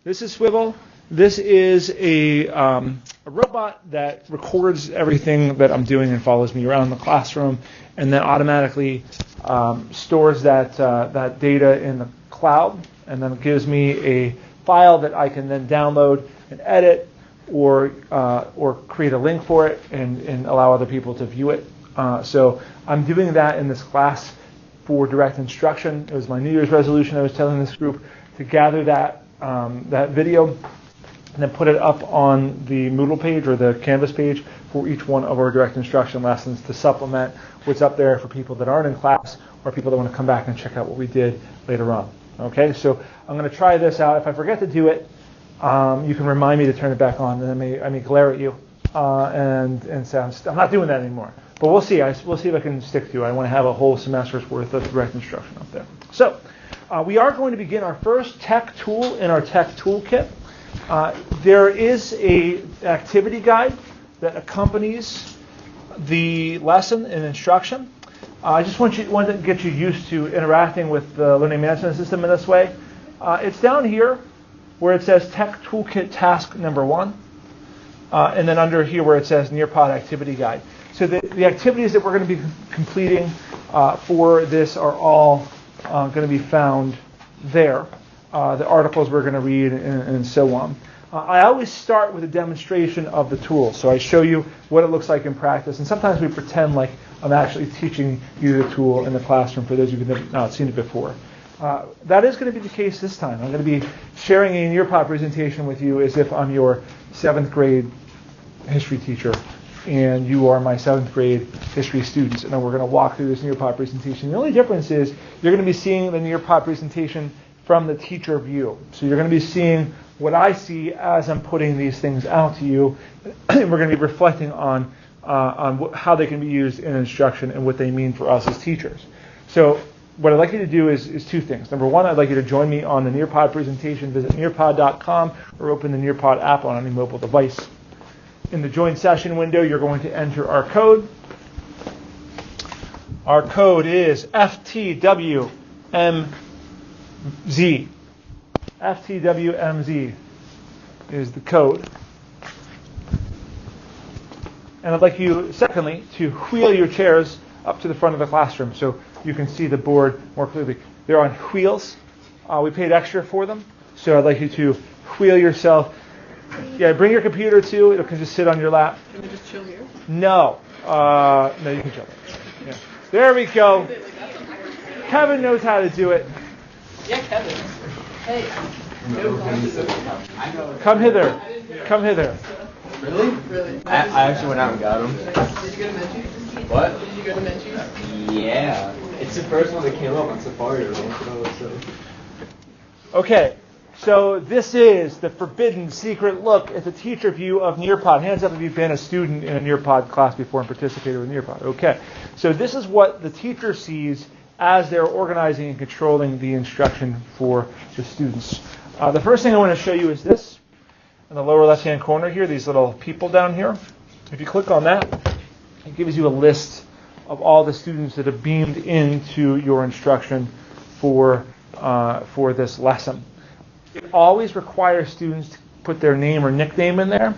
This is Swivl. This is a robot that records everything that I'm doing and follows me around the classroom, and then automatically stores that data in the cloud, and then gives me a file that I can then download and edit, or create a link for it and allow other people to view it. So I'm doing that in this class for direct instruction. It was my New Year's resolution. I was telling this group to gather that video and then put it up on the Moodle page or the Canvas page for each one of our direct instruction lessons to supplement what's up there for people that aren't in class or people that want to come back and check out what we did later on. Okay, so I'm going to try this out. If I forget to do it, you can remind me to turn it back on, and I may glare at you and say I'm not doing that anymore. But we'll see. We'll see if I can stick to it. I want to have a whole semester's worth of direct instruction up there. So we are going to begin our first tech tool in our tech toolkit. There is an activity guide that accompanies the lesson and instruction. I just want to get you used to interacting with the learning management system in this way. It's down here where it says Tech Toolkit Task Number 1, and then under here where it says Nearpod Activity Guide. So the activities that we're going to be completing for this are all going to be found there. The articles we're going to read and so on. I always start with a demonstration of the tool. So I show you what it looks like in practice, and sometimes we pretend like I'm actually teaching you the tool in the classroom for those of you who have not seen it before. That is going to be the case this time. I'm going to be sharing a Nearpod presentation with you as if I'm your 7th grade history teacher and you are my 7th grade history students, and then we're going to walk through this Nearpod presentation. The only difference is you're going to be seeing the Nearpod presentation from the teacher view. So you're going to be seeing what I see as I'm putting these things out to you, and we're going to be reflecting on how they can be used in instruction and what they mean for us as teachers. So what I'd like you to do is two things. Number one, I'd like you to join me on the Nearpod presentation. Visit nearpod.com or open the Nearpod app on any mobile device. In the Join Session window, you're going to enter our code. Our code is FTWMZ. FTWMZ is the code. And I'd like you, secondly, to wheel your chairs up to the front of the classroom so you can see the board more clearly. They're on wheels. We paid extra for them, so I'd like you to wheel yourself. Yeah, bring your computer too. It can just sit on your lap. Can we just chill here? No. No, you can chill. Yeah. There we go. Kevin knows how to do it. Yeah, Kevin. Hey. Come hither. Come hither. Really? Really? I actually went out and got them. Did you go to Menchie's? What? Did you go to Menchie's? Yeah. It's the first one that came up on Safari. So. Okay, so this is the forbidden secret look at the teacher view of Nearpod. Hands up if you've been a student in a Nearpod class before and participated with Nearpod. Okay, so this is what the teacher sees as they're organizing and controlling the instruction for the students. The first thing I want to show you is this. In the lower left-hand corner here, these little people down here. If you click on that, it gives you a list of all the students that have beamed into your instruction for this lesson. It always requires students to put their name or nickname in there,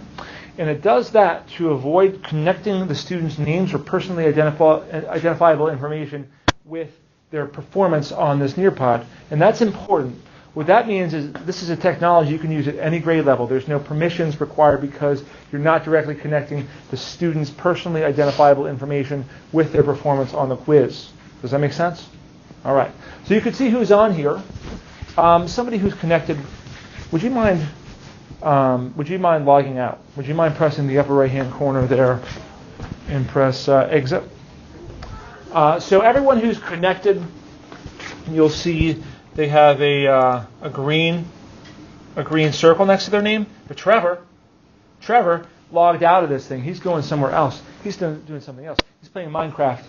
and it does that to avoid connecting the students' names or personally identifiable information with their performance on this Nearpod, and that's important. What that means is this is a technology you can use at any grade level. There's no permissions required because you're not directly connecting the students' personally identifiable information with their performance on the quiz. Does that make sense? All right. So you can see who's on here. Somebody who's connected. Would you mind logging out? Would you mind pressing the upper right-hand corner there and press exit? So everyone who's connected, you'll see they have a green circle next to their name. But Trevor logged out of this thing. He's going somewhere else. He's doing something else. He's playing Minecraft,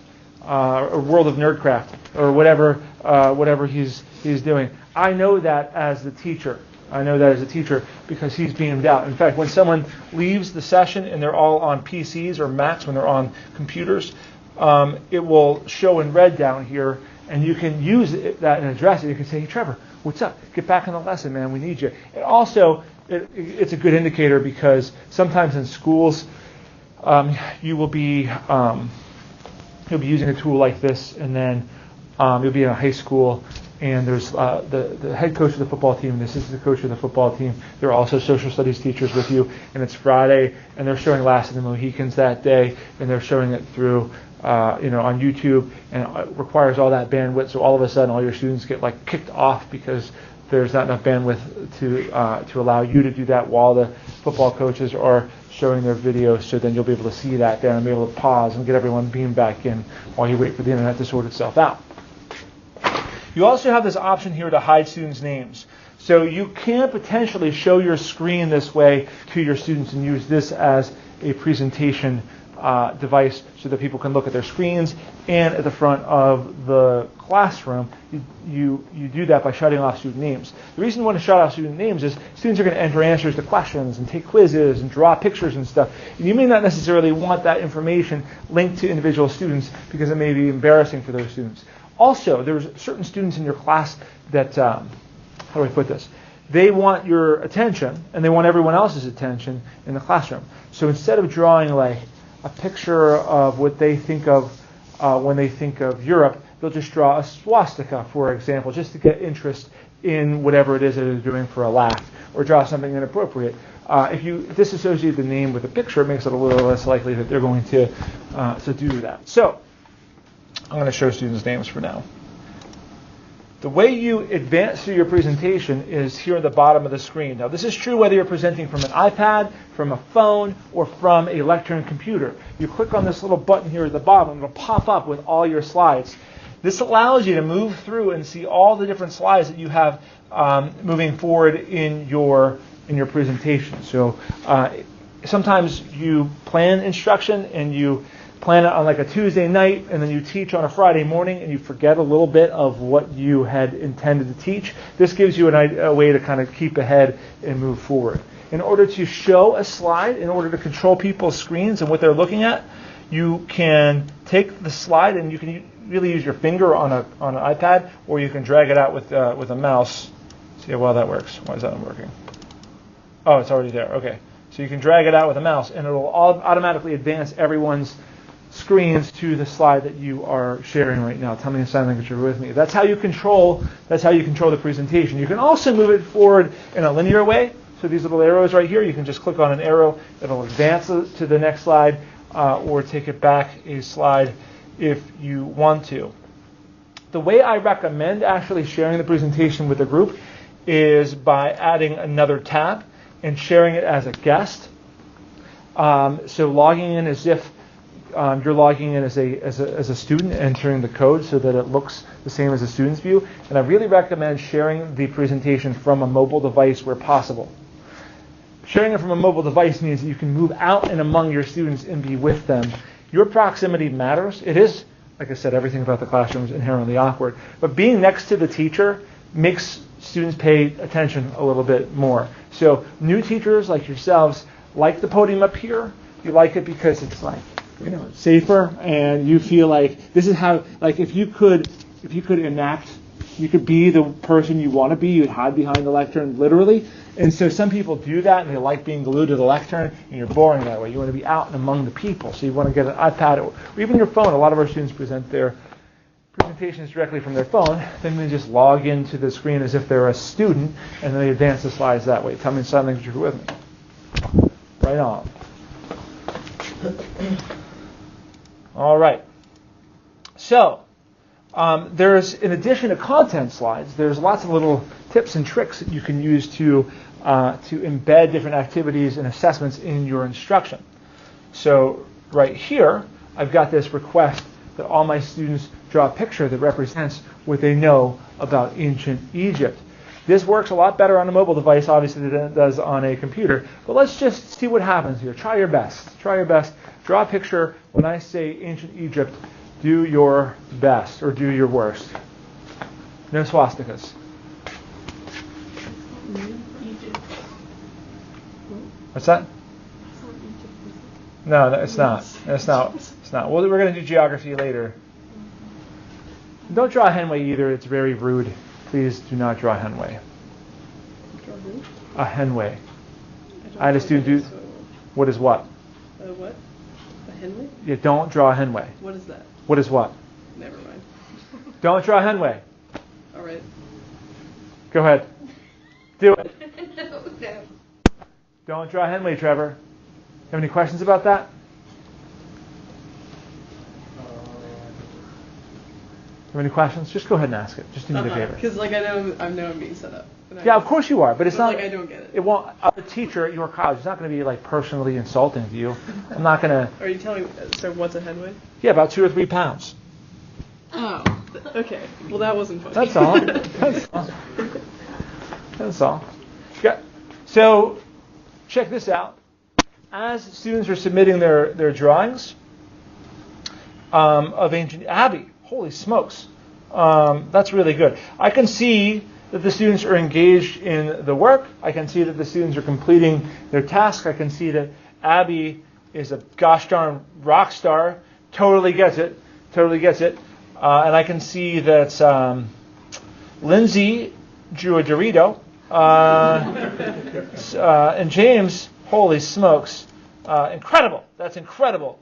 or World of Nerdcraft, or whatever he's doing. I know that as the teacher. Because he's beamed out. In fact, when someone leaves the session and they're all on PCs or Macs, when they're on computers, it will show in red down here, and you can use that and address it. You can say, hey, Trevor, what's up? Get back in the lesson, man. We need you. And also, it's a good indicator because sometimes in schools, you'll be using a tool like this, and then you'll be in a high school, and there's the head coach of the football team and the assistant coach of the football team. They're also social studies teachers with you, and it's Friday, and they're showing Last of the Mohicans that day, and they're showing it through on YouTube, and it requires all that bandwidth. So all of a sudden, all your students get like kicked off because there's not enough bandwidth to allow you to do that while the football coaches are showing their videos. So then you'll be able to see that there and be able to pause and get everyone beamed back in while you wait for the internet to sort itself out. You also have this option here to hide students' names. So you can potentially show your screen this way to your students and use this as a presentation device so that people can look at their screens, and at the front of the classroom, you do that by shutting off student names. The reason you want to shut off student names is students are going to enter answers to questions and take quizzes and draw pictures and stuff. And you may not necessarily want that information linked to individual students because it may be embarrassing for those students. Also, there's certain students in your class that, how do I put this? They want your attention, and they want everyone else's attention in the classroom. So instead of drawing like a picture of what they think of when they think of Europe, they'll just draw a swastika, for example, just to get interest in whatever it is that they're doing for a laugh, or draw something inappropriate. If you disassociate the name with the picture, it makes it a little less likely that they're going to do that. So I'm going to show students names for now. The way you advance through your presentation is here at the bottom of the screen. Now, this is true whether you're presenting from an iPad, from a phone, or from a lectern computer. You click on this little button here at the bottom, and it'll pop up with all your slides. This allows you to move through and see all the different slides that you have moving forward in your presentation. So sometimes you plan instruction and you plan it on like a Tuesday night, and then you teach on a Friday morning, and you forget a little bit of what you had intended to teach. This gives you a way to kind of keep ahead and move forward. In order to show a slide, in order to control people's screens and what they're looking at, you can take the slide and you can really use your finger on an iPad, or you can drag it out with a mouse. See how well that works. Why is that not working? Oh, it's already there. Okay. So you can drag it out with a mouse, and it will automatically advance everyone's screens to the slide that you are sharing right now. Tell me in sign language you're with me. That's how you control the presentation. You can also move it forward in a linear way. So these little arrows right here, you can just click on an arrow. It'll advance it to the next slide, or take it back a slide if you want to. The way I recommend actually sharing the presentation with a group is by adding another tab and sharing it as a guest. So logging in as if you're logging in as a student, entering the code so that it looks the same as a student's view. And I really recommend sharing the presentation from a mobile device where possible. Sharing it from a mobile device means that you can move out and among your students and be with them. Your proximity matters. It is, like I said, everything about the classroom is inherently awkward. But being next to the teacher makes students pay attention a little bit more. So new teachers like yourselves like the podium up here. You like it because it's like, it's safer, and you feel like this is how, like if you could enact, you could be the person you want to be, you'd hide behind the lectern literally. And so some people do that, and they like being glued to the lectern, and you're boring that way. You want to be out and among the people. So you want to get an iPad or even your phone. A lot of our students present their presentations directly from their phone. Then they just log into the screen as if they're a student, and then they advance the slides that way. Tell me in sign language if you're with me. Right on. All right. So there's, in addition to content slides, there's lots of little tips and tricks that you can use to embed different activities and assessments in your instruction. So right here, I've got this request that all my students draw a picture that represents what they know about ancient Egypt. This works a lot better on a mobile device, obviously, than it does on a computer. But let's just see what happens here. Try your best. Try your best. Draw a picture. When I say ancient Egypt, do your best or do your worst. No swastikas. What's that? No, it's not. It's not. It's not. Well, we're going to do geography later. Don't draw Henway either. It's very rude. Please do not draw Henway. Draw who? A Henway. don't I had a know student what do. that is, so What is what? what? A Henley? Yeah, don't draw Henway. What is that? What is what? Never mind. Don't draw Henway. All right. Go ahead. Do it. No. Don't draw Henway, Trevor. Have any questions about that? Have any questions? Just go ahead and ask it. Just do me the favor. Because like I know I'm being set up. Yeah, of course you are, but it's But, not. like, I don't get it. It won't. A teacher at your college is not going to be like personally insulting to you. I'm not going to. Are you telling? So what's a Henway? Yeah, about 2 or 3 pounds. Oh. Okay. Well, that wasn't funny. That's all. That's all. That's all. Yeah. So, check this out. As students are submitting their drawings of ancient Abbey, holy smokes, that's really good. I can see that the students are engaged in the work. I can see that the students are completing their task. I can see that Abby is a gosh darn rock star. Totally gets it. Totally gets it. And I can see that Lindsay drew a Dorito. And James, holy smokes, incredible. That's incredible.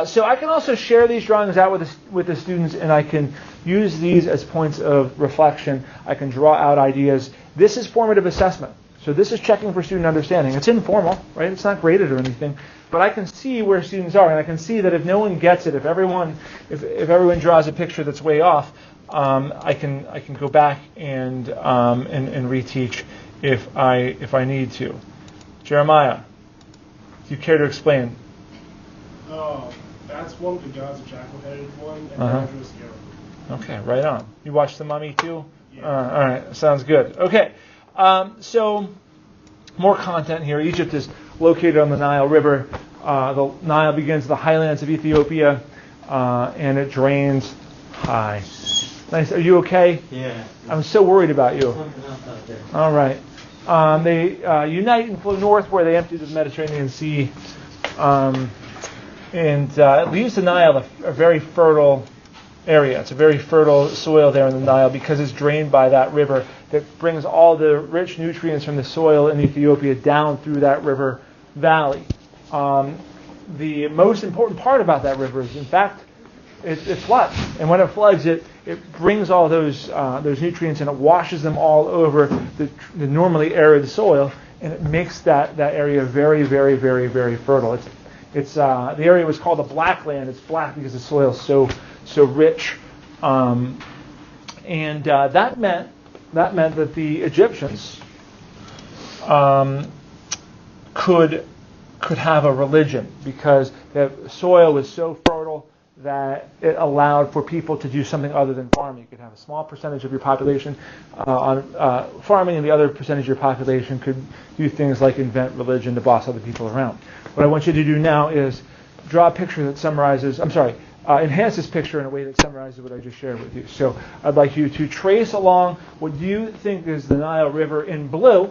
So I can also share these drawings out with the students, and I can use these as points of reflection. I can draw out ideas. This is formative assessment. So this is checking for student understanding. It's informal, right? It's not graded or anything. But I can see where students are, and I can see that if no one gets it, if everyone draws a picture that's way off, I can go back and reteach if I need to. Jeremiah, do you care to explain? Oh, that's one of the gods, a jackal-headed one, and Uh-huh. the other is Scarab. Okay, right on. You watched The Mummy too? Yeah. All right, sounds good. Okay, so more content here. Egypt is located on the Nile River. The Nile begins in the highlands of Ethiopia, and it drains. Hi. Nice. Are you okay? Yeah. I'm so worried about you. Something else out there. All right. They unite and flow north where they empty the Mediterranean Sea. And it leaves the Nile a very fertile area. It's a very fertile soil there in the Nile because it's drained by that river that brings all the rich nutrients from the soil in Ethiopia down through that river valley. The most important part about that river is, in fact, it floods. And when it floods, it brings all those nutrients and it washes them all over the normally arid soil, and it makes that area very, very, very, very fertile. It's the area was called the Black Land. It's black because the soil is so rich, and that meant that the Egyptians could have a religion because the soil was so fertile that it allowed for people to do something other than farming. You could have a small percentage of your population on farming, and the other percentage of your population could do things like invent religion to boss other people around. What I want you to do now is draw a picture that summarizes, enhance this picture in a way that summarizes what I just shared with you. So I'd like you to trace along what you think is the Nile River in blue,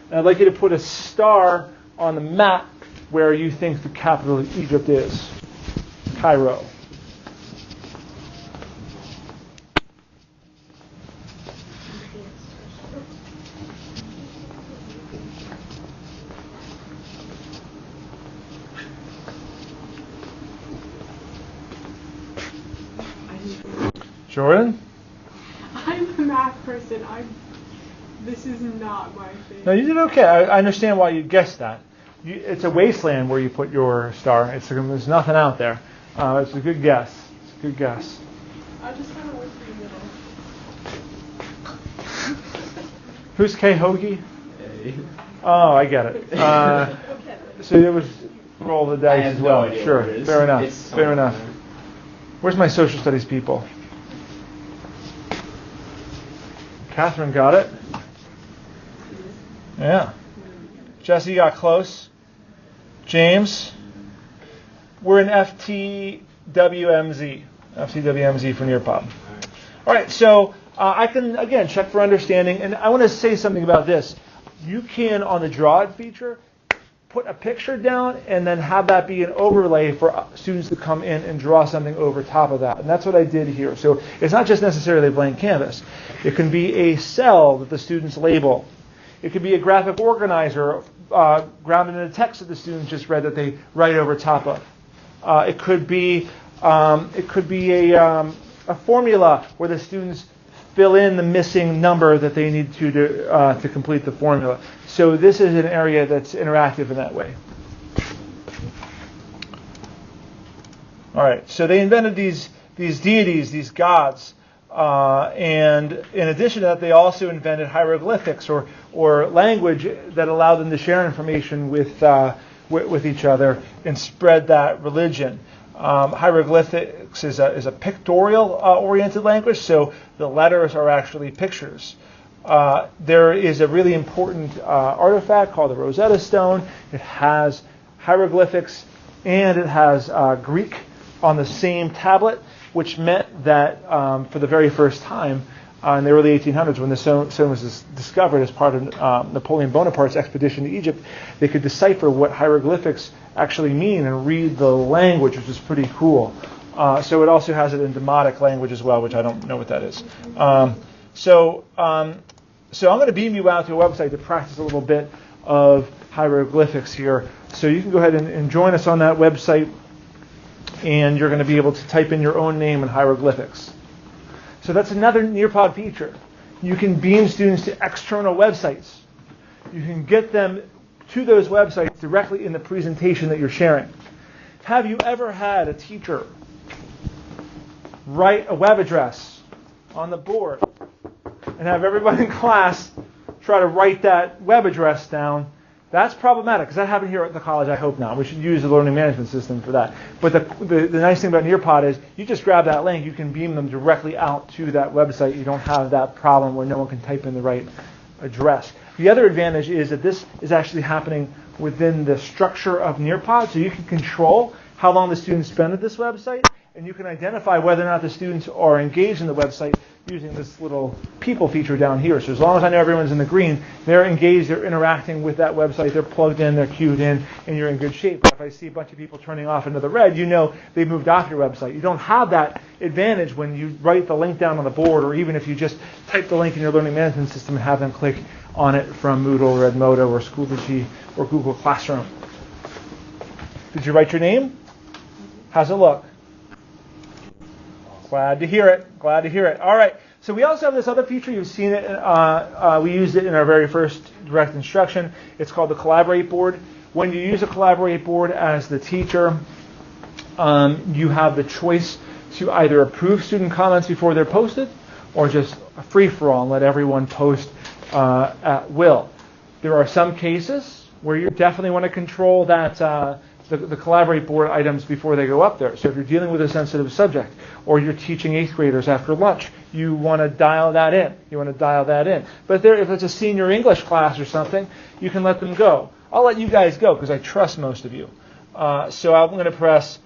and I'd like you to put a star on the map where you think the capital of Egypt is. Cairo. Jordan? I'm a math person. This is not my thing. No, you did okay. I understand why you guessed that. It's a wasteland where you put your star. There's nothing out there. It's a good guess. It's a good guess. I just kind of went through the middle. Who's K. Hoagie? Hey. Oh, I get it. So it was roll the dice I have as no well. idea Sure, what it is. fair enough. It's Fair enough. somewhere. Where's my social studies people? Catherine got it. Yeah. Jesse got close. James. We're in FTWMZ. FTWMZ for Nearpod. All right, so I can, again, check for understanding. And I want to say something about this. You can, on the draw it feature, put a picture down and then have that be an overlay for students to come in and draw something over top of that. And that's what I did here. So it's not just necessarily a blank canvas. It can be a cell that the students label. It could be a graphic organizer grounded in the text that the students just read that they write over top of. It could be a formula where the students fill in the missing number that they need to complete the formula. So this is an area that's interactive in that way. All right, so they invented these deities, these gods, and in addition to that, they also invented hieroglyphics or language that allowed them to share information with each other and spread that religion. Hieroglyphics is a pictorial oriented language, so the letters are actually pictures. There is a really important artifact called the Rosetta Stone. It has hieroglyphics and it has Greek on the same tablet, which meant that for the very first time in the early 1800s, when the stone was discovered as part of Napoleon Bonaparte's expedition to Egypt, they could decipher what hieroglyphics actually mean and read the language, which is pretty cool. So it also has it in Demotic language as well, which I don't know what that is. So I'm going to beam you out to a website to practice a little bit of hieroglyphics here. So you can go ahead and join us on that website, and you're going to be able to type in your own name in hieroglyphics. So that's another Nearpod feature. You can beam students to external websites. You can get them to those websites directly in the presentation that you're sharing. Have you ever had a teacher write a web address on the board and have everybody in class try to write that web address down? That's problematic, because that happened here at the college, I hope not. We should use the learning management system for that. But the nice thing about Nearpod is you just grab that link, you can beam them directly out to that website. You don't have that problem where no one can type in the right address. The other advantage is that this is actually happening within the structure of Nearpod, so you can control how long the students spend at this website, and you can identify whether or not the students are engaged in the website using this little people feature down here. So as long as I know everyone's in the green, they're engaged, they're interacting with that website, they're plugged in, they're queued in, and you're in good shape. But if I see a bunch of people turning off into the red, you know they've moved off your website. You don't have that advantage when you write the link down on the board, or even if you just type the link in your learning management system and have them click on it from Moodle or Edmodo or Schoology or Google Classroom. Did you write your name? How's it look? Glad to hear it. Glad to hear it. All right. So we also have this other feature. You've seen it. We used it in our very first direct instruction. It's called the Collaborate board. When you use a Collaborate board as the teacher, you have the choice to either approve student comments before they're posted, or just a free-for-all and let everyone post at will. There are some cases where you definitely want to control that the Collaborate board items before they go up there. So if you're dealing with a sensitive subject, or you're teaching 8th graders after lunch, you want to dial that in. But if it's a senior English class or something, you can let them go. I'll let you guys go because I trust most of you. So I'm going to press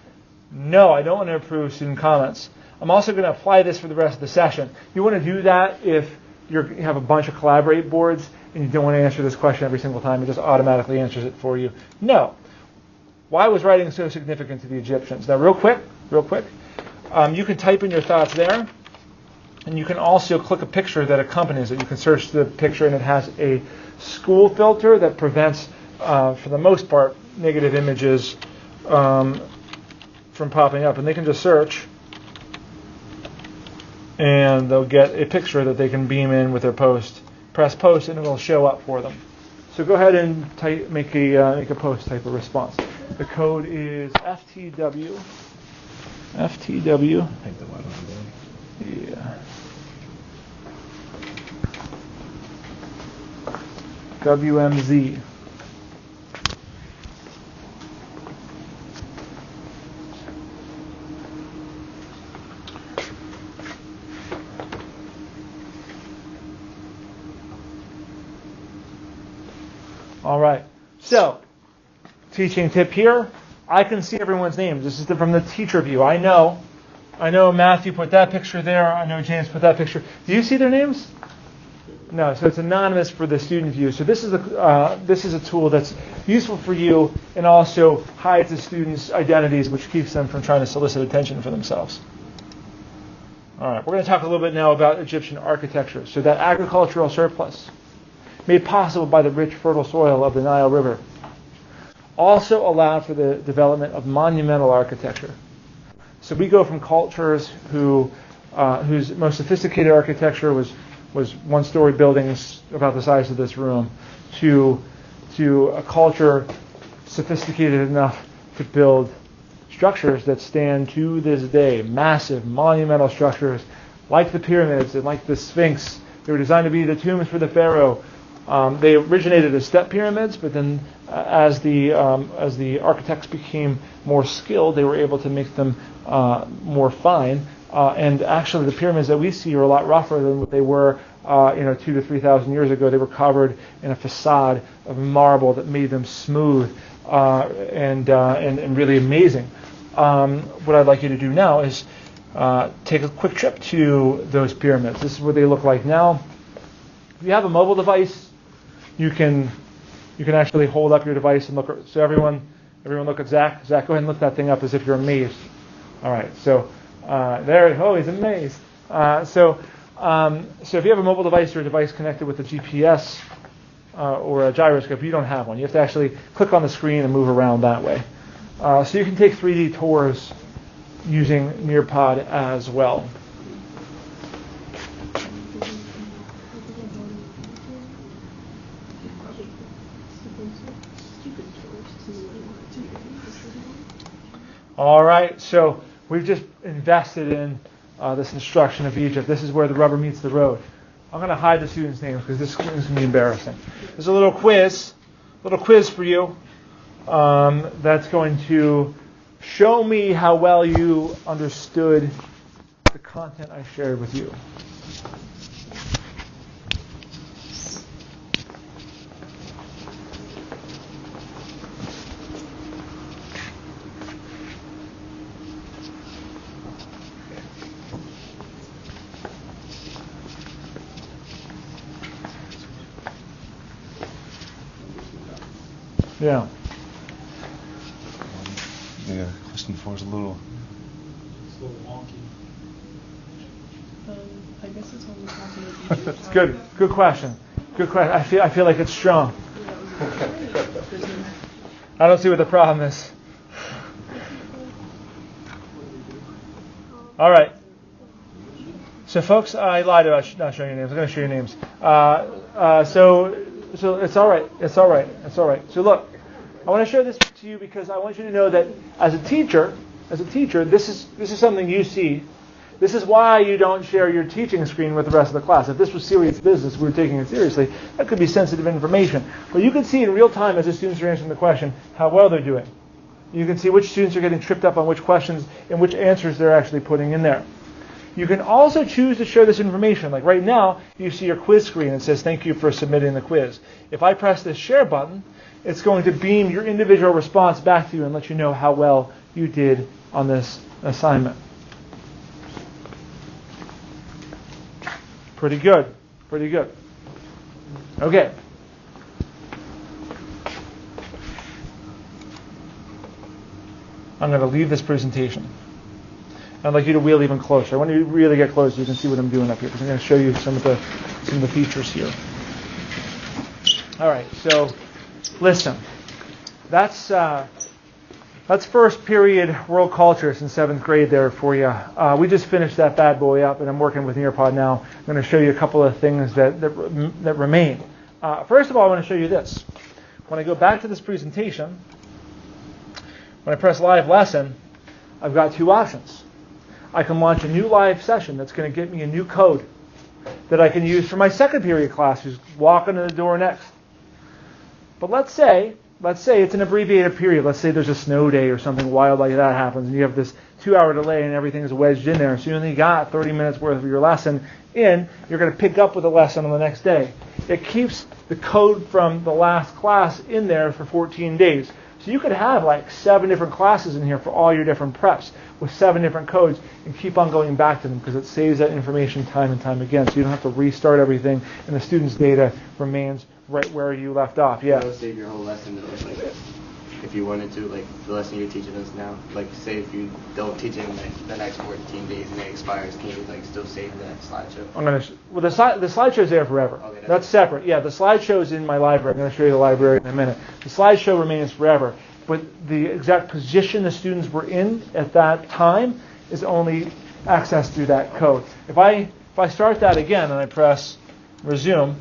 no, I don't want to approve student comments. I'm also going to apply this for the rest of the session. You want to do that if you have a bunch of Collaborate boards and you don't want to answer this question every single time. It just automatically answers it for you. No. Why was writing so significant to the Egyptians? Now, real quick, you can type in your thoughts there, and you can also click a picture that accompanies it. You can search the picture, and it has a school filter that prevents, for the most part, negative images from popping up. And they can just search, and they'll get a picture that they can beam in with their post. Press post, and it will show up for them. So go ahead and make a post type of response. The code is FTW. FTW. Yeah. WMZ. All right. So, teaching tip here. I can see everyone's names. This is from the teacher view. I know Matthew put that picture there. I know James put that picture. Do you see their names? No, so it's anonymous for the student view. So this is a tool that's useful for you and also hides the students' identities, which keeps them from trying to solicit attention for themselves. All right, we're going to talk a little bit now about Egyptian architecture. So that agricultural surplus, made possible by the rich, fertile soil of the Nile River, also allowed for the development of monumental architecture. So we go from cultures whose most sophisticated architecture was one-story buildings about the size of this room, to a culture sophisticated enough to build structures that stand to this day, massive, monumental structures like the pyramids and like the Sphinx. They were designed to be the tombs for the pharaoh. They originated as step pyramids, but then as the architects became more skilled, they were able to make them more fine. And actually, the pyramids that we see are a lot rougher than what they were, 2,000 to 3,000 years ago. They were covered in a facade of marble that made them smooth and really amazing. What I'd like you to do now is take a quick trip to those pyramids. This is what they look like now. If you have a mobile device, you can actually hold up your device and look. So everyone look at Zach. Zach, go ahead and look that thing up as if you're amazed. All right. So he's amazed. So if you have a mobile device or a device connected with a GPS or a gyroscope, you don't have one. You have to actually click on the screen and move around that way. So you can take 3D tours using Nearpod as well. All right, so we've just invested in this instruction of Egypt. This is where the rubber meets the road. I'm going to hide the students' names because this is going to be embarrassing. There's a little quiz for you that's going to show me how well you understood the content I shared with you. Yeah. The question 4 is a little wonky. I guess it's only talking about Egypt. It's good. Good question. Good question. I feel like it's strong. I don't see what the problem is. All right. So, folks, I lied about not showing your names. I'm going to show you names. So it's all right. It's all right. It's all right. So look, I want to share this to you because I want you to know that as a teacher, this is something you see. This is why you don't share your teaching screen with the rest of the class. If this was serious business, we were taking it seriously, that could be sensitive information. But you can see in real time as the students are answering the question how well they're doing. You can see which students are getting tripped up on which questions and which answers they're actually putting in there. You can also choose to share this information. Like right now, you see your quiz screen and it says, thank you for submitting the quiz. If I press this share button, it's going to beam your individual response back to you and let you know how well you did on this assignment. Pretty good. Pretty good. Okay. I'm going to leave this presentation. I'd like you to wheel even closer. I want you to really get close so you can see what I'm doing up here, because I'm going to show you some of the features here. All right, so listen. That's first period world cultures in 7th grade there for you. We just finished that bad boy up, and I'm working with Nearpod now. I'm going to show you a couple of things that remain. First of all, I want to show you this. When I go back to this presentation, when I press live lesson, I've got two options. I can launch a new live session that's going to get me a new code that I can use for my second period class who's walking in the door next. But let's say it's an abbreviated period. Let's say there's a snow day or something wild like that happens, and you have this 2-hour delay and everything's wedged in there. So you only got 30 minutes worth of your lesson in. You're going to pick up with a lesson on the next day. It keeps the code from the last class in there for 14 days. So you could have like 7 different classes in here for all your different preps with 7 different codes and keep on going back to them because it saves that information time and time again. So you don't have to restart everything and the student's data remains right where you left off. Yeah. That would save your whole lesson though, like, if you wanted to, like the lesson you're teaching us now. Like say if you don't teach it in like, the next 14 days and it expires, can you like still save that slideshow? The slideshow's there forever. Okay, that's separate. Yeah, the slideshow's in my library. I'm going to show you the library in a minute. The slideshow remains forever, but the exact position the students were in at that time is only accessed through that code. If I start that again and I press resume,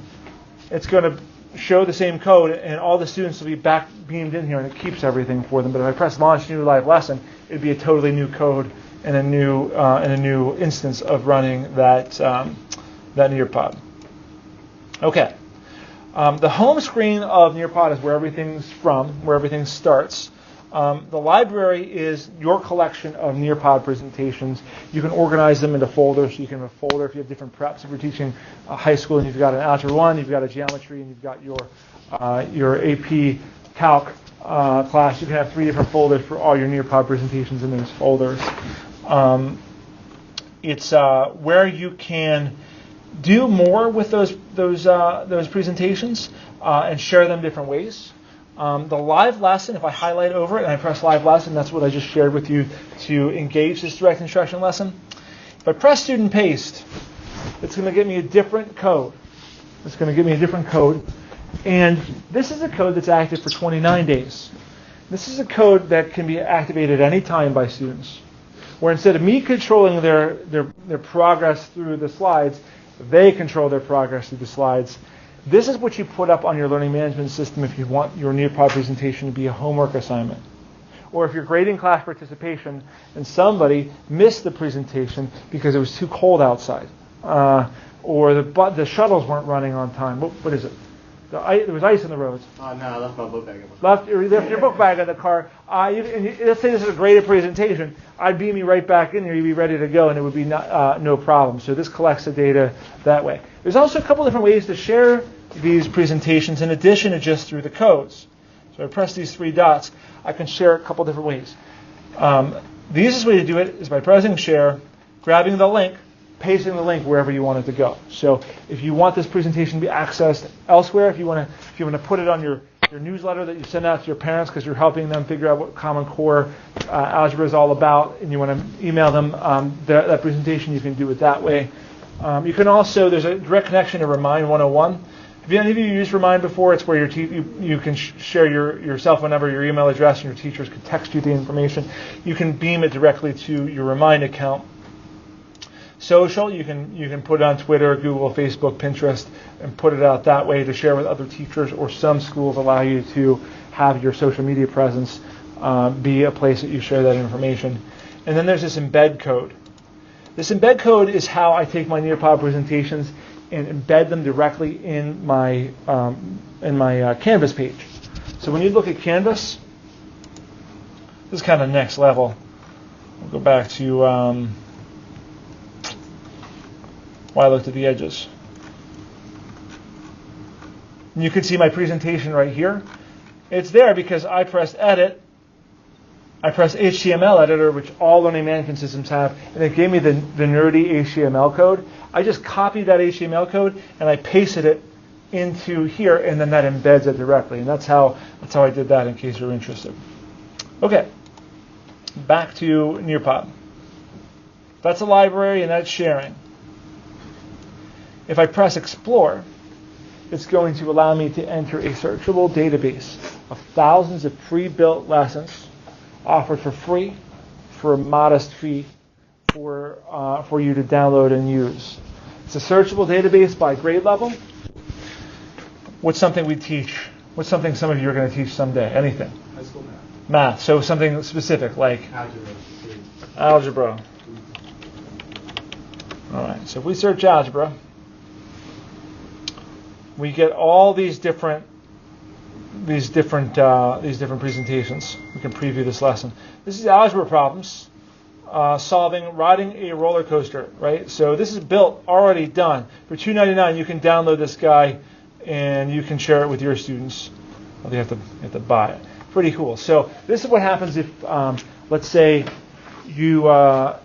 it's going to show the same code and all the students will be back beamed in here and it keeps everything for them. But if I press launch new live lesson, it'd be a totally new code and a new instance of running that Nearpod. Okay. The home screen of Nearpod is where everything's from, where everything starts. The library is your collection of Nearpod presentations. You can organize them into folders. So you can have a folder if you have different preps. If you're teaching high school and you've got an Algebra 1, you've got a geometry, and you've got your AP Calc class, you can have 3 different folders for all your Nearpod presentations in those folders. It's where you can do more with those presentations and share them different ways. The live lesson, if I highlight over it and I press live lesson, that's what I just shared with you to engage this direct instruction lesson. If I press student paste, it's going to give me a different code. It's going to give me a different code. And this is a code that's active for 29 days. This is a code that can be activated any time by students. Where instead of me controlling their progress through the slides, they control their progress through the slides. This is what you put up on your learning management system if you want your Nearpod presentation to be a homework assignment. Or if you're grading class participation and somebody missed the presentation because it was too cold outside. Or the shuttles weren't running on time. What is it? There was ice on the roads. Oh, no, I left my book bag in the car. Left your book bag in the car. Let's say this is a graded presentation. I'd beam you right back in there. You'd be ready to go, and it would be no problem. So this collects the data that way. There's also a couple different ways to share these presentations in addition to just through the codes. So I press these 3 dots. I can share a couple different ways. The easiest way to do it is by pressing share, grabbing the link, pasting the link wherever you want it to go. So if you want this presentation to be accessed elsewhere, if you want to put it on your newsletter that you send out to your parents because you're helping them figure out what Common Core algebra is all about, and you want to email them that presentation, you can do it that way. You can also, there's a direct connection to Remind 101. Have any of you used Remind before? It's where you can share your cell phone number, your email address, and your teachers can text you the information. You can beam it directly to your Remind account. Social, you can put it on Twitter, Google, Facebook, Pinterest, and put it out that way to share with other teachers, or some schools allow you to have your social media presence be a place that you share that information. And then there's this embed code. This embed code is how I take my Nearpod presentations and embed them directly in my Canvas page. So when you look at Canvas, this is kind of next level. We'll go back to why I looked at the edges. And you can see my presentation right here. It's there because I pressed edit. I pressed HTML editor, which all learning management systems have, and it gave me the nerdy HTML code. I just copied that HTML code and I pasted it into here, and then that embeds it directly. And that's how I did that, in case you're interested. Okay, back to Nearpod. That's a library and that's sharing. If I press Explore, it's going to allow me to enter a searchable database of thousands of pre-built lessons offered for free, for a modest fee, for you to download and use. It's a searchable database by grade level. What's something we teach? What's something some of you are going to teach someday? Anything? High school math. Math. So something specific like algebra. All right. So if we search algebra, we get all these different presentations. We can preview this lesson. This is algebra problems, riding a roller coaster, right? So this is built, already done. For $2.99, you can download this guy and you can share it with your students. Well, you have to buy it. Pretty cool. So this is what happens if, let's say, you're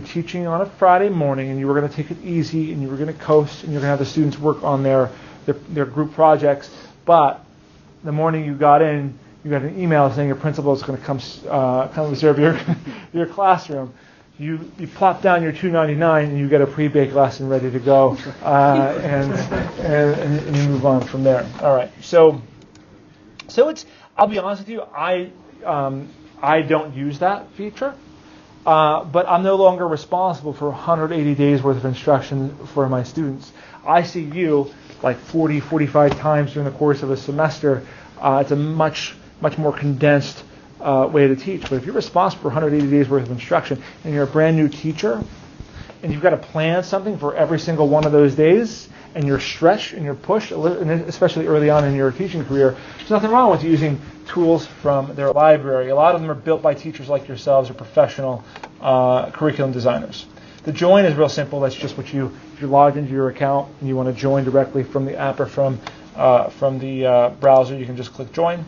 teaching on a Friday morning, and you were going to take it easy, and you were going to coast, and you're going to have the students work on their group projects. But the morning you got in, you got an email saying your principal is going to come observe your classroom. You plop down your $2.99 and you get a pre-baked lesson ready to go, and you move on from there. All right. So it's. I'll be honest with you. I don't use that feature, but I'm no longer responsible for 180 days worth of instruction for my students. I see you like 40, 45 times during the course of a semester. It's a much more condensed way to teach. But if you're responsible for 180 days worth of instruction and you're a brand new teacher and you've got to plan something for every single one of those days and you're stretched and you're pushed, and especially early on in your teaching career, there's nothing wrong with using tools from their library. A lot of them are built by teachers like yourselves or professional curriculum designers. The join is real simple. That's just if you're logged into your account and you want to join directly from the app or from the browser, you can just click join.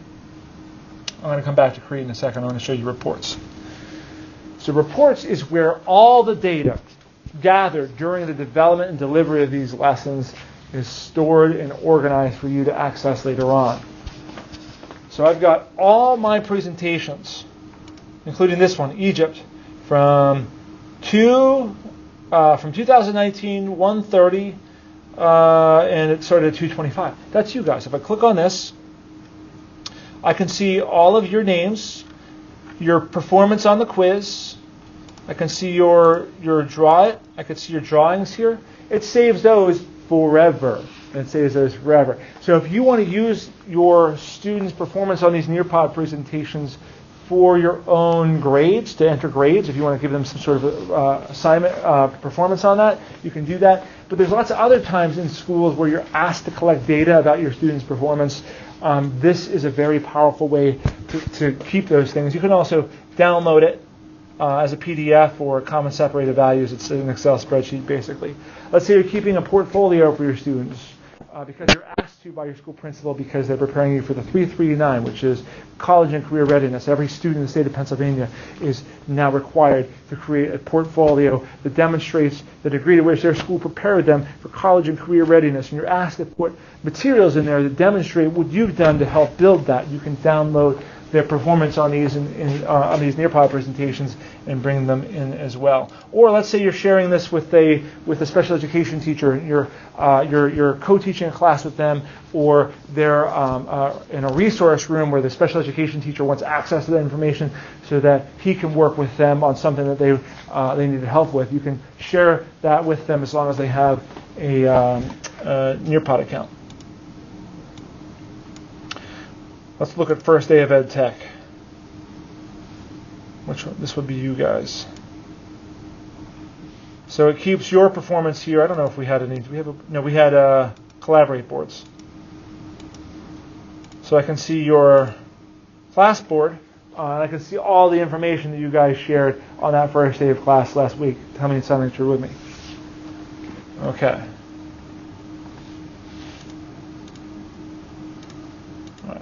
I'm going to come back to Create in a second. I'm going to show you reports. So reports is where all the data gathered during the development and delivery of these lessons is stored and organized for you to access later on. So I've got all my presentations, including this one, Egypt, from 2019, 1:30, and it started at 2:25. That's you guys. If I click on this, I can see all of your names, your performance on the quiz. I can see I can see your drawings here. It saves those forever. So if you want to use your students' performance on these Nearpod presentations for your own grades, to enter grades, if you want to give them some sort of assignment performance on that, you can do that. But there's lots of other times in schools where you're asked to collect data about your students' performance. This is a very powerful way to keep those things. You can also download it as a PDF or common separated values. It's an Excel spreadsheet, basically. Let's say you're keeping a portfolio for your students because you're asked to by your school principal because they're preparing you for the 339, which is college and career readiness. Every student in the state of Pennsylvania is now required to create a portfolio that demonstrates the degree to which their school prepared them for college and career readiness. And you're asked to put materials in there that demonstrate what you've done to help build that. You can download their performance on these on these Nearpod presentations and bring them in as well. Or let's say you're sharing this with a special education teacher, and you're co-teaching a class with them, or they're in a resource room where the special education teacher wants access to that information so that he can work with them on something that they needed help with. You can share that with them as long as they have a Nearpod account. Let's look at first day of Ed Tech. Which one? This would be you guys. So it keeps your performance here. I don't know if we had any. We had collaborate boards. So I can see your class board. And I can see all the information that you guys shared on that first day of class last week. Tell me something that you're with me. Okay.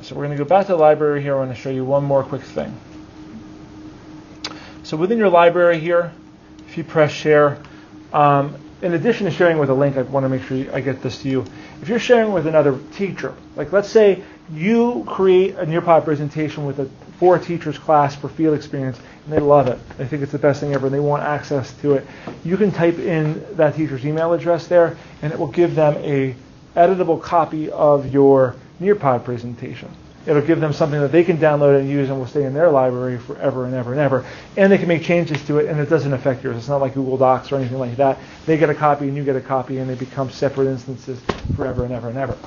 So we're going to go back to the library here. I want to show you one more quick thing. So within your library here, if you press share, in addition to sharing with a link, I want to make sure I get this to you. If you're sharing with another teacher, like let's say you create a Nearpod presentation with a 4 teachers class for field experience, and they love it. They think it's the best thing ever, and they want access to it. You can type in that teacher's email address there, and it will give them a editable copy of your Nearpod presentation. It'll give them something that they can download and use and will stay in their library forever and ever and ever. And they can make changes to it, and it doesn't affect yours. It's not like Google Docs or anything like that. They get a copy and you get a copy, and they become separate instances forever and ever and ever.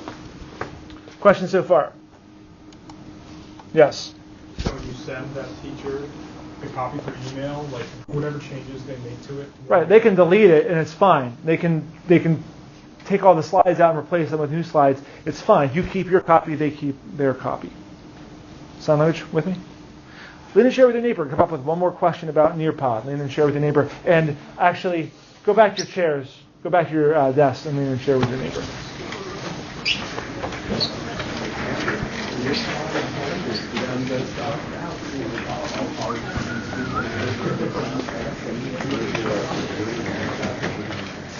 Questions so far? Yes? So when you send that teacher a copy for email, like whatever changes they make to it? Right. They can delete it, and it's fine. They can take all the slides out and replace them with new slides. It's fine. You keep your copy, they keep their copy. Sign language with me? Lean and share with your neighbor. Come up with one more question about Nearpod. Lean and share with your neighbor. And actually, go back to your chairs. Go back to your desks and lean and share with your neighbor.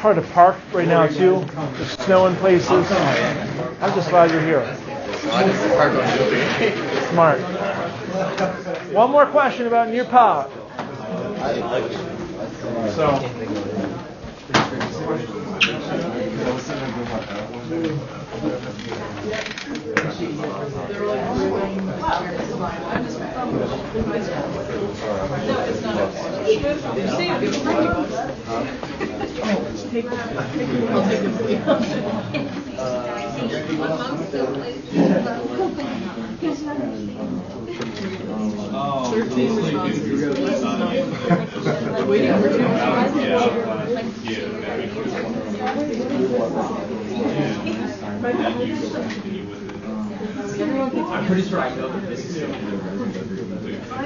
hard to park right now too. There's snow in places. I'm just glad you're here. Smart. One more question about Nearpod. So. Waiting for 2 I'm pretty sure I know that this is I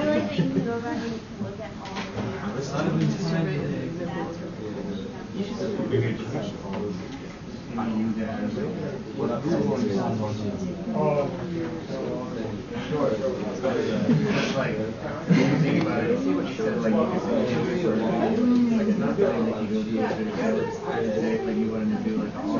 like that you can go back and look at all Sure. It's like, when you think about it, you said like you could like it's not something that you go do like you wanted to do like all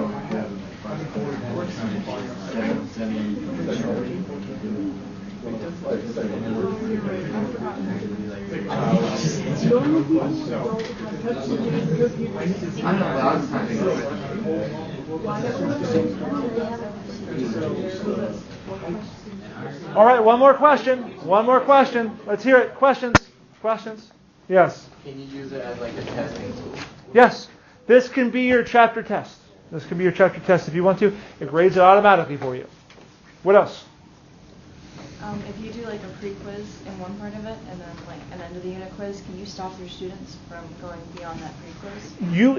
All right, one more question. One more question. Let's hear it. Questions? Questions? Yes. Can you use it as like a testing tool? Yes. This can be your chapter test. This can be your chapter test if you want to. It grades it automatically for you. What else? If you do like a pre-quiz in one part of it and then like an end of the unit quiz, can you stop your students from going beyond that pre-quiz?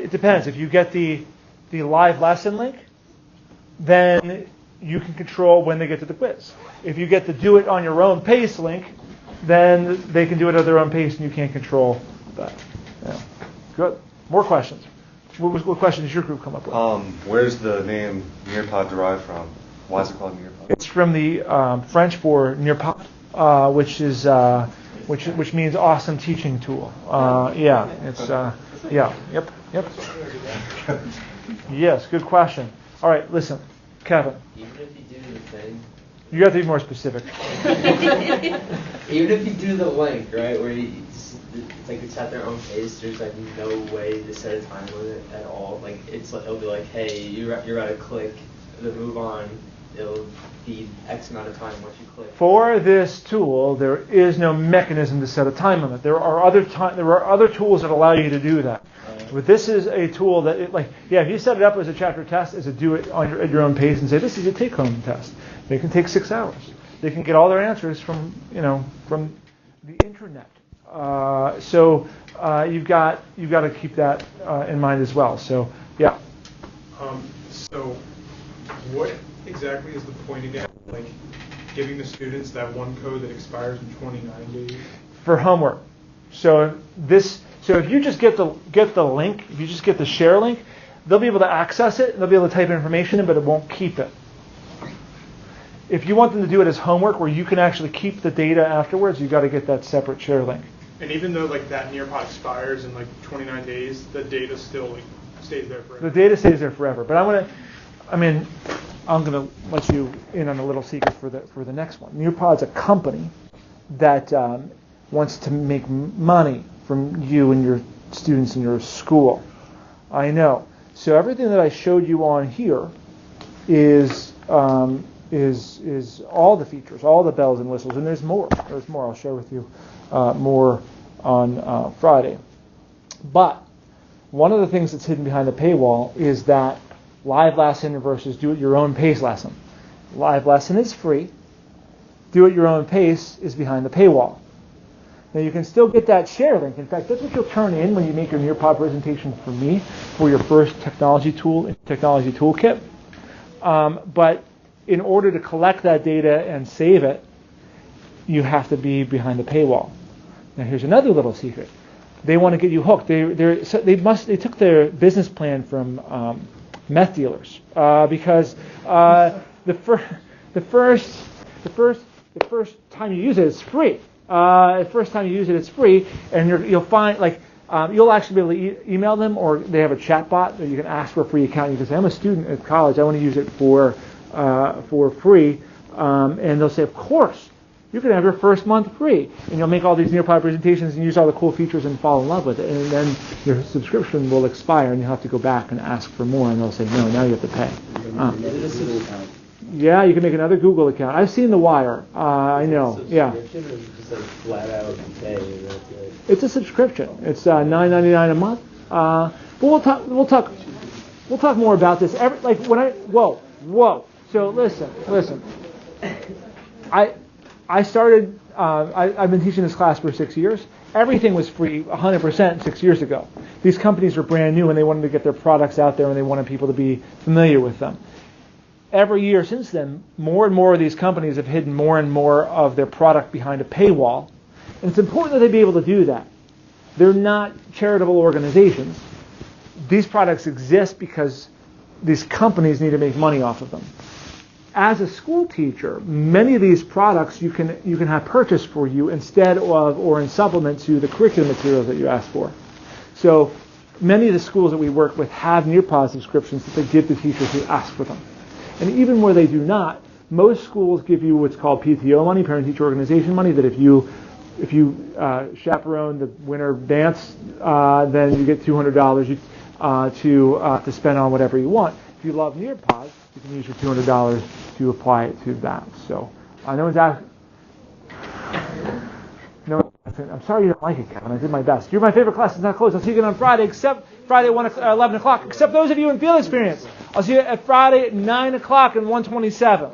It depends. If you get the live lesson link, then you can control when they get to the quiz. If you get the do it on your own pace link, then they can do it at their own pace and you can't control that. Yeah. Good. More questions. What question does your group come up with? Where's the name Nearpod derived from? Why is it called Nearpod? It's from the French for Nearpod, which means awesome teaching tool. Yeah, it's yeah, yep. Yes, good question. All right, listen, Kevin. Even if you do the thing. You have to be more specific. Even if you do the link, right, where it's like it's at their own pace, there's like no way to set a time limit at all. Like it'll be like, hey, you're about to click the move on. It'll be X amount of time once you click. For this tool, there is no mechanism to set a time limit. There are other tools that allow you to do that. But this is a tool that, if you set it up as a chapter test, as a do it at your own pace and say, this is a take-home test. They can take 6 hours. They can get all their answers from the internet. So you've got to keep that in mind as well. So yeah. So what exactly is the point again? Like giving the students that one code that expires in 29 days? For homework. So if you just get the link, if you just get the share link, they'll be able to access it, they'll be able to type information in, but it won't keep it. If you want them to do it as homework where you can actually keep the data afterwards, you've got to get that separate share link. And even though like that Nearpod expires in like 29 days, the data still stays there forever. The data stays there forever. But I'm going to let you in on a little secret for the next one. Nearpod's a company that wants to make money from you and your students in your school. I know. So everything that I showed you on here is all the features, all the bells and whistles, and there's more. There's more. I'll share with you more on Friday. But one of the things that's hidden behind the paywall is that live lesson versus do-it-your-own pace lesson. Live lesson is free. Do-it-your-own pace is behind the paywall. Now you can still get that share link. In fact, that's what you'll turn in when you make your Nearpod presentation for me for your first technology toolkit. But in order to collect that data and save it, you have to be behind the paywall. Now here's another little secret. They want to get you hooked. They took their business plan from meth dealers because the first time you use it, it's free. The first time you use it, it's free, and you'll find like You'll actually be able to email them, or they have a chat bot that you can ask for a free account. You can say, I'm a student at college. I want to use it for free. And they'll say, of course, you can have your first month free. And you'll make all these Nearpod presentations and use all the cool features and fall in love with it. And then your subscription will expire and you'll have to go back and ask for more. And they'll say, no, now you have to pay. Yeah, you can make another Google account. I've seen The Wire. I know. Yeah. Just like flat out pay, and that's it. It's a subscription. It's $9.99 a month. But we'll talk more about this. Whoa. So listen. I started. I've been teaching this class for 6 years. Everything was free 100% 6 years ago. These companies were brand new and they wanted to get their products out there and they wanted people to be familiar with them. Every year since then, more and more of these companies have hidden more and more of their product behind a paywall. And it's important that they be able to do that. They're not charitable organizations. These products exist because these companies need to make money off of them. As a school teacher, many of these products you can have purchased for you instead of or in supplement to the curriculum materials that you ask for. So many of the schools that we work with have Nearpod subscriptions that they give to teachers who ask for them. And even where they do not, most schools give you what's called PTO money, parent-teacher organization money, that if you chaperone the winter dance, then you get $200 to spend on whatever you want. If you love Nearpod, you can use your $200 to apply it to that. So no one's asking. No, I'm sorry you don't like it, Kevin. I did my best. You're my favorite class. It's not closed. I'll see you again on Friday, except Friday at 11 o'clock, except those of you in field experience. I'll see you at Friday at 9 o'clock and 127.